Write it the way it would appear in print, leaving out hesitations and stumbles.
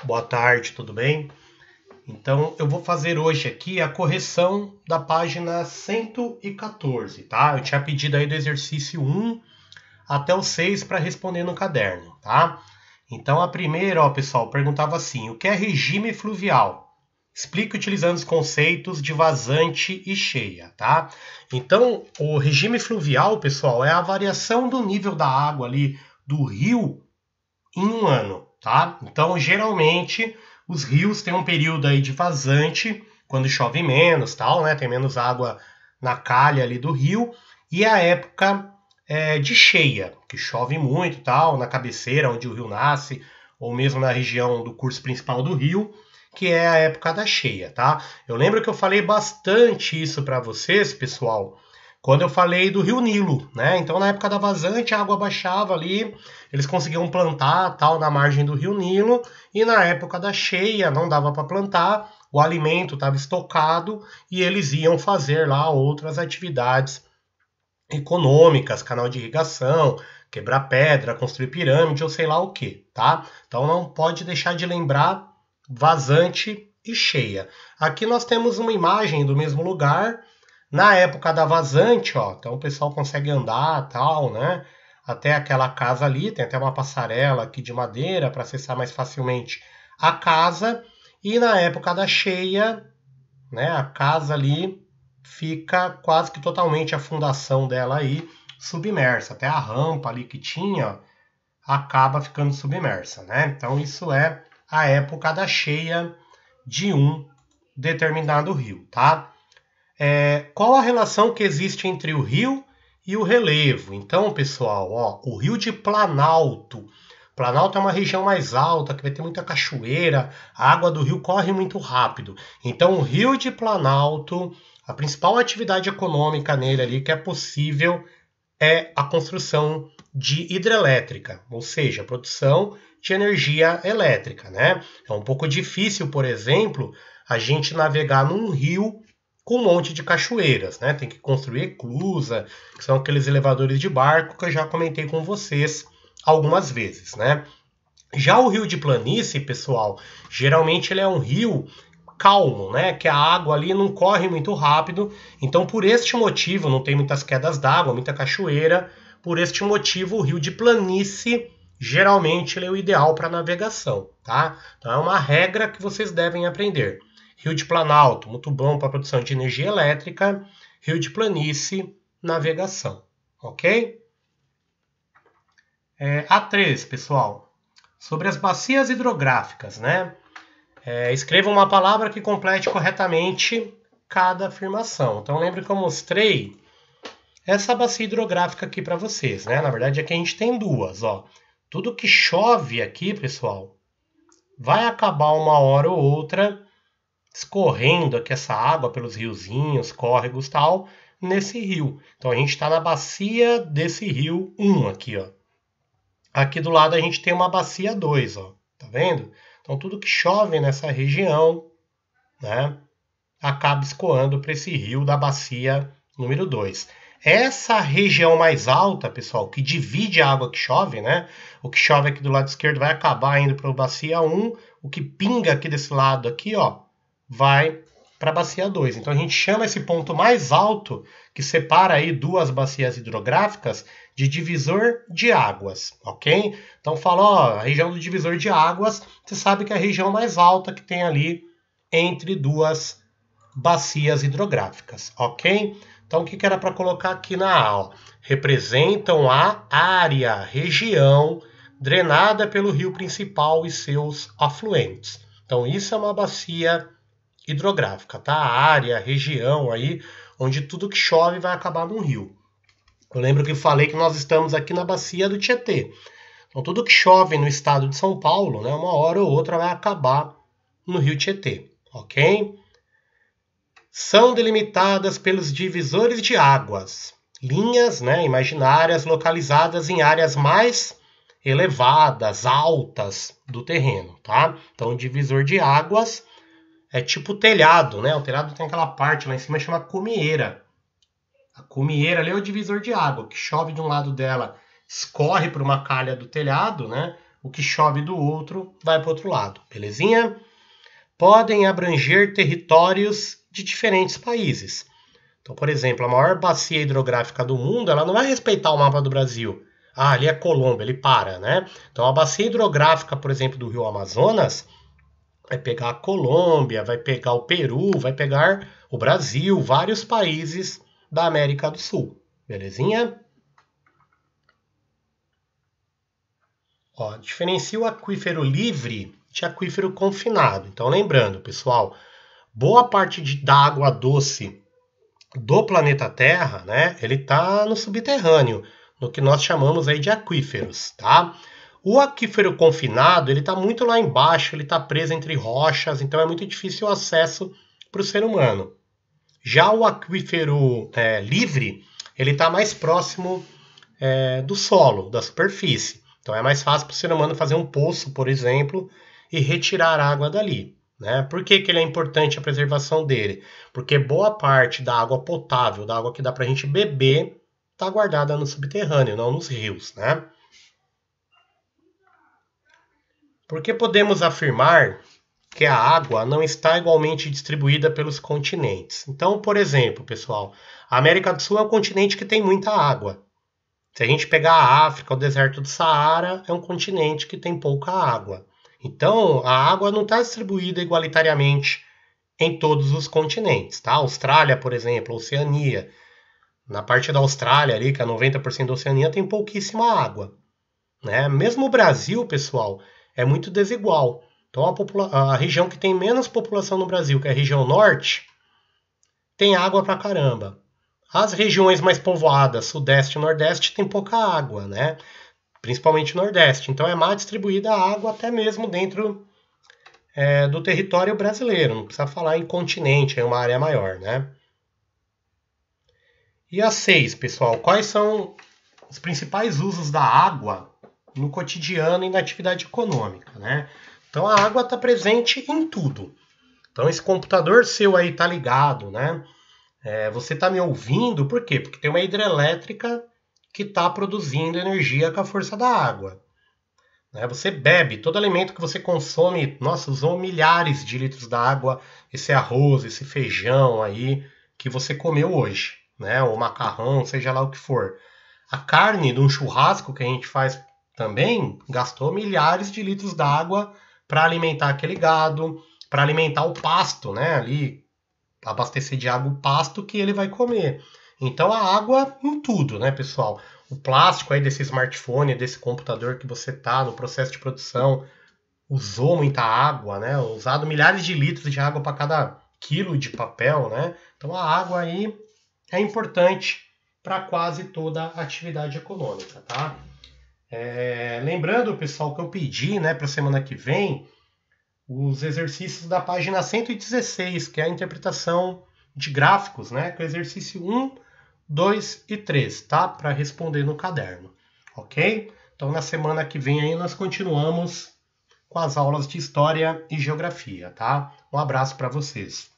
Boa tarde, tudo bem? Então, eu vou fazer hoje aqui a correção da página 114, tá? Eu tinha pedido aí do exercício 1 até o 6 para responder no caderno, tá? Então, a primeira, ó, pessoal, perguntava assim: o que é regime fluvial? Explique utilizando os conceitos de vazante e cheia, tá? Então, o regime fluvial, pessoal, é a variação do nível da água ali do rio em um ano, tá? Então, geralmente, os rios têm um período aí de vazante, quando chove menos, tal, né? Tem menos água na calha ali do rio, e a época de cheia, que chove muito, tal, na cabeceira onde o rio nasce, ou mesmo na região do curso principal do rio, que é a época da cheia, tá? Eu lembro que eu falei bastante isso para vocês, pessoal, quando eu falei do Rio Nilo, né? Então, na época da vazante, a água baixava ali, eles conseguiam plantar tal na margem do Rio Nilo, e na época da cheia não dava para plantar, o alimento estava estocado e eles iam fazer lá outras atividades econômicas, canal de irrigação, quebrar pedra, construir pirâmide ou sei lá o que, tá? Então não pode deixar de lembrar vazante e cheia. Aqui nós temos uma imagem do mesmo lugar, na época da vazante, ó, então o pessoal consegue andar, tal, né? Até aquela casa ali, tem até uma passarela aqui de madeira para acessar mais facilmente a casa. E na época da cheia, né, a casa ali fica quase que totalmente a fundação dela aí submersa. Até a rampa ali que tinha acaba ficando submersa, né? Então isso é a época da cheia de um determinado rio, tá? Qual a relação que existe entre o rio e o relevo? Então, pessoal, ó, o rio de Planalto. Planalto é uma região mais alta, que vai ter muita cachoeira, a água do rio corre muito rápido. Então, o rio de Planalto, a principal atividade econômica nele ali que é possível é a construção de hidrelétrica, ou seja, a produção de energia elétrica, né? É um pouco difícil, por exemplo, a gente navegar num rio com um monte de cachoeiras, né? Tem que construir eclusa, que são aqueles elevadores de barco que eu já comentei com vocês algumas vezes, né? Já o rio de planície, pessoal, geralmente ele é um rio calmo, né? Que a água ali não corre muito rápido. Então, por este motivo, não tem muitas quedas d'água, muita cachoeira. Por este motivo, o rio de planície geralmente ele é o ideal para navegação, tá? Então, é uma regra que vocês devem aprender. Rio de Planalto, muito bom para produção de energia elétrica. Rio de planície, navegação, ok? A3, pessoal, sobre as bacias hidrográficas, né? Escreva uma palavra que complete corretamente cada afirmação. Então, lembre que eu mostrei essa bacia hidrográfica aqui para vocês, né? Na verdade, aqui a gente tem duas, ó. Tudo que chove aqui, pessoal, vai acabar uma hora ou outra escorrendo aqui essa água pelos riozinhos, córregos, tal, nesse rio. Então, a gente está na bacia desse rio 1 aqui, ó. Aqui do lado a gente tem uma bacia 2, ó. Tá vendo? Então, tudo que chove nessa região, né, acaba escoando para esse rio da bacia número 2. Essa região mais alta, pessoal, que divide a água que chove, né? O que chove aqui do lado esquerdo vai acabar indo para a bacia 1, o que pinga aqui desse lado aqui, ó, vai para a bacia 2. Então a gente chama esse ponto mais alto, que separa aí duas bacias hidrográficas, de divisor de águas, ok? Então fala, ó, a região do divisor de águas, você sabe que é a região mais alta que tem ali entre duas bacias hidrográficas, ok? Então o que era para colocar aqui na A? Representam a área, região drenada pelo rio principal e seus afluentes. Então isso é uma bacia hidrográfica, tá? A área, a região aí, onde tudo que chove vai acabar num rio. Eu lembro que falei que nós estamos aqui na bacia do Tietê. Então tudo que chove no estado de São Paulo, né, uma hora ou outra vai acabar no rio Tietê, ok? São delimitadas pelos divisores de águas, linhas, né, imaginárias localizadas em áreas mais elevadas, altas do terreno, tá? Então, o divisor de águas é tipo telhado, né? O telhado tem aquela parte lá em cima que chama cumieira. A cumieira ali é o divisor de água, que chove de um lado dela, escorre por uma calha do telhado, né? o que chove do outro vai para o outro lado, belezinha? Podem abranger territórios de diferentes países. Então, por exemplo, a maior bacia hidrográfica do mundo, ela não vai respeitar o mapa do Brasil. Ah, ali é Colômbia, ele para, né? Então, a bacia hidrográfica, por exemplo, do Rio Amazonas, vai pegar a Colômbia, vai pegar o Peru, vai pegar o Brasil, vários países da América do Sul. Belezinha? Ó, diferencia o aquífero livre de aquífero confinado. Então, lembrando, pessoal, boa parte da água doce do planeta Terra, né, ele está no subterrâneo, no que nós chamamos aí de aquíferos, tá? O aquífero confinado, ele está muito lá embaixo, ele está preso entre rochas, então é muito difícil o acesso para o ser humano. Já o aquífero livre, ele está mais próximo do solo, da superfície. Então é mais fácil para o ser humano fazer um poço, por exemplo, e retirar a água dali. Né? Por que ele é importante a preservação dele? Porque boa parte da água potável, da água que dá para a gente beber, está guardada no subterrâneo, não nos rios. Né? Porque podemos afirmar que a água não está igualmente distribuída pelos continentes. Então, por exemplo, pessoal, a América do Sul é um continente que tem muita água. Se a gente pegar a África, o deserto do Saara, é um continente que tem pouca água. Então, a água não está distribuída igualitariamente em todos os continentes. Tá? A Austrália, por exemplo, a Oceania. Na parte da Austrália, ali, que é 90% da Oceania, tem pouquíssima água. Né? Mesmo o Brasil, pessoal, é muito desigual. Então, a região que tem menos população no Brasil, que é a região norte, tem água pra caramba. As regiões mais povoadas, Sudeste e Nordeste, tem pouca água, né? Principalmente o Nordeste. Então é má distribuída a água até mesmo dentro do território brasileiro. Não precisa falar em continente, é uma área maior, né? E a 6, pessoal, quais são os principais usos da água no cotidiano e na atividade econômica, né? Então a água está presente em tudo. Então esse computador seu aí tá ligado, né? Você está me ouvindo, por quê? Porque tem uma hidrelétrica que está produzindo energia com a força da água. Você bebe, todo alimento que você consome, nossa, usou milhares de litros d'água, esse arroz, esse feijão aí que você comeu hoje, né? O macarrão, seja lá o que for. A carne de um churrasco que a gente faz também gastou milhares de litros d'água para alimentar aquele gado, para alimentar o pasto, né? Ali, abastecer de água o pasto que ele vai comer. Então a água em tudo, né, pessoal? O plástico aí desse smartphone, desse computador que você tá no processo de produção, usou muita água, né? Usado milhares de litros de água para cada quilo de papel, né? Então a água aí é importante para quase toda a atividade econômica, tá? Lembrando, pessoal, que eu pedi, né, para a semana que vem os exercícios da página 116, que é a interpretação de gráficos, né? Que é o exercício 1, 2 e 3, tá? Para responder no caderno, ok? Então, na semana que vem aí nós continuamos com as aulas de História e Geografia, tá? Um abraço para vocês.